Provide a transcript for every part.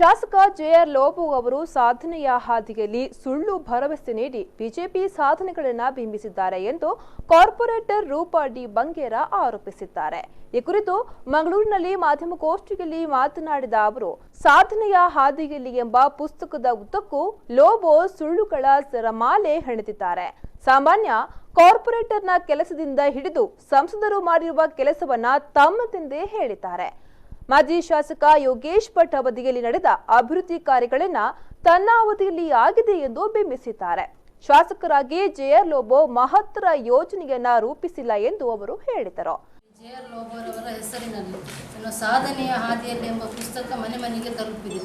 ಶಾಸಕ ಜೆಆರ್ ಲೋಬೋ ಅವರು ಸಾಧನೆಯ ಹಾದಿಯಲ್ಲಿ ಸುಳ್ಳು ಭರವಸೆ ನೀಡಿ ಬಿಜೆಪಿ ಸಾಧನೆಗಳನ್ನು ಬಿಂಬಿಸಿದ್ದಾರೆ ಎಂದು ಕಾರ್ಪೊರೇಟರ್ ರೂಪಾ ಡಿ ಬಂಗೇರ ಆರೋಪಿಸಿದ್ದಾರೆ. ಈ ಕುರಿತು ಮಂಗಳೂರಿನಲ್ಲಿ ಮಾಧ್ಯಮಗೋಷ್ಠಿಯಲ್ಲಿ ಮಾತನಾಡಿದ ಅವರು, ಸಾಧನೆಯ ಹಾದಿಯಲ್ಲಿ ಎಂಬ ಪುಸ್ತಕದ ಉದ್ದಕ್ಕೂ ಲೋಬೋ ಸುಳ್ಳುಗಳ ಸರಮಾಲೆ ಹೆಣೆದಿದ್ದಾರೆ. ಸಾಮಾನ್ಯ ಕಾರ್ಪೊರೇಟರ್ನ ಕೆಲಸದಿಂದ ಹಿಡಿದು ಸಂಸದರು ಮಾಡಿರುವ ಕೆಲಸವನ್ನ ತಮ್ಮದೆಂದೇ ಹೇಳಿದ್ದಾರೆ. ಮಾಜಿ ಶಾಸಕ ಯೋಗೇಶ್ ಭಟ್ ಅವಧಿಯಲ್ಲಿ ನಡೆದ ಅಭಿವೃದ್ಧಿ ಕಾರ್ಯಗಳನ್ನ ತನ್ನ ಅವಧಿಯಲ್ಲಿ ಆಗಿದೆ ಎಂದು ಬಿಂಬಿಸಿದ್ದಾರೆ. ಶಾಸಕರಾಗಿ ಜೆಆರ್ ಲೋಬೋ ಮಹತ್ತರ ಯೋಜನೆಯನ್ನ ರೂಪಿಸಿಲ್ಲ ಎಂದು ಅವರು ಹೇಳಿದರು. ಜೆಆರ್ ಲೋಬೋ ಅವರ ಹೆಸರಿನಲ್ಲಿ ಸಾಧನೆಯ ಹಾದಿಯಲ್ಲಿ ಎಂಬ ಪುಸ್ತಕ ಮನೆ ಮನೆಗೆ ತಲುಪಿದೆ.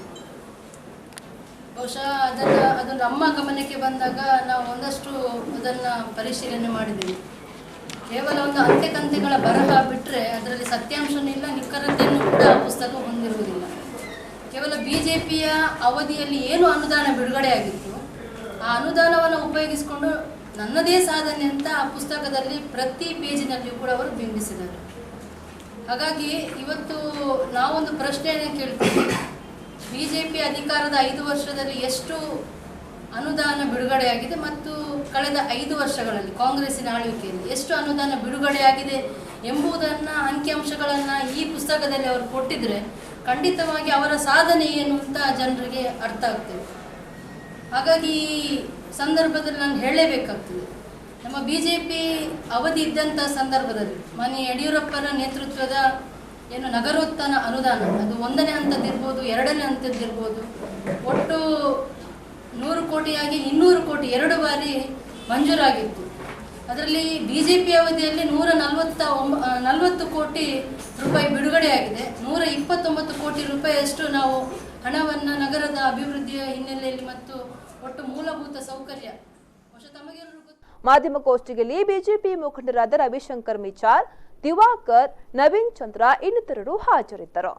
ಬಹುಶಃ ಅದು ನಮ್ಮ ಗಮನಕ್ಕೆ ಬಂದಾಗ ನಾವು ಒಂದಷ್ಟು ಅದನ್ನು ಪರಿಶೀಲನೆ ಮಾಡಿದ್ದೇವೆ. ಕೇವಲ ಒಂದು ಅಂತೆಕಂತೆಗಳ ಬರಹ ಬಿಟ್ಟರೆ ಅದರಲ್ಲಿ ಸತ್ಯಾಂಶನೂ ಇಲ್ಲ, ನಿಖರತೆಯನ್ನು ಕೂಡ ಪುಸ್ತಕ ಹೊಂದಿರುವುದಿಲ್ಲ. ಕೇವಲ ಬಿಜೆಪಿಯ ಅವಧಿಯಲ್ಲಿ ಏನು ಅನುದಾನ ಬಿಡುಗಡೆಯಾಗಿತ್ತು ಆ ಅನುದಾನವನ್ನು ಉಪಯೋಗಿಸಿಕೊಂಡು ನನ್ನದೇ ಸಾಧನೆ ಅಂತ ಆ ಪುಸ್ತಕದಲ್ಲಿ ಪ್ರತಿ ಪೇಜಿನಲ್ಲಿಯೂ ಕೂಡ ಅವರು ಬಿಂಬಿಸಿದ್ದಾರೆ. ಹಾಗಾಗಿ ಇವತ್ತು ನಾವೊಂದು ಪ್ರಶ್ನೆಯನ್ನು ಕೇಳ್ತೀವಿ, ಬಿಜೆಪಿ ಅಧಿಕಾರದ 5 ವರ್ಷದಲ್ಲಿ ಎಷ್ಟು ಅನುದಾನ ಬಿಡುಗಡೆಯಾಗಿದೆ ಮತ್ತು ಕಳೆದ 5 ವರ್ಷಗಳಲ್ಲಿ ಕಾಂಗ್ರೆಸ್ಸಿನ ಆಳ್ವಿಕೆಯಲ್ಲಿ ಎಷ್ಟು ಅನುದಾನ ಬಿಡುಗಡೆಯಾಗಿದೆ ಎಂಬುದನ್ನು ಅಂಕಿಅಂಶಗಳನ್ನು ಈ ಪುಸ್ತಕದಲ್ಲಿ ಅವರು ಕೊಟ್ಟಿದ್ರೆ ಖಂಡಿತವಾಗಿ ಅವರ ಸಾಧನೆ ಏನು ಅಂತ ಜನರಿಗೆ ಅರ್ಥ ಆಗ್ತದೆ. ಹಾಗಾಗಿ ಈ ಸಂದರ್ಭದಲ್ಲಿ ನಾನು ಹೇಳಲೇಬೇಕಾಗ್ತದೆ, ನಮ್ಮ ಬಿಜೆಪಿ ಅವಧಿ ಇದ್ದಂಥ ಸಂದರ್ಭದಲ್ಲಿ ಮಾನ್ಯ ಯಡಿಯೂರಪ್ಪನ ನೇತೃತ್ವದ ಏನು ನಗರೋತ್ಥಾನ ಅನುದಾನ ಅದು 1ನೇ ಹಂತದ್ದಿರ್ಬೋದು, 2ನೇ ಹಂತದ್ದಿರ್ಬೋದು, ಒಟ್ಟು 100 ಕೋಟಿಯಾಗಿ 200 ಕೋಟಿ 2 ಬಾರಿ ಮಂಜೂರಾಗಿತ್ತು. ಅದರಲ್ಲಿ ಬಿಜೆಪಿ ಅವಧಿಯಲ್ಲಿ 140 ಕೋಟಿ ರೂಪಾಯಿ ಬಿಡುಗಡೆಯಾಗಿದೆ. 129 ಕೋಟಿ ರೂಪಾಯಿಯಷ್ಟು ನಾವು ಹಣವನ್ನು ನಗರದ ಅಭಿವೃದ್ಧಿಯ ಹಿನ್ನೆಲೆಯಲ್ಲಿ ಮತ್ತು ಒಟ್ಟು ಮೂಲಭೂತ ಸೌಕರ್ಯ ಮಾಧ್ಯಮಗೋಷ್ಠಿಯಲ್ಲಿ ಬಿಜೆಪಿ ಮುಖಂಡರಾದ ರವಿಶಂಕರ್ ಮಿಚಾರ್, ದಿವಾಕರ್, ನವೀನ್ ಚಂದ್ರ ಇನ್ನಿತರರು ಹಾಜರಿದ್ದರು.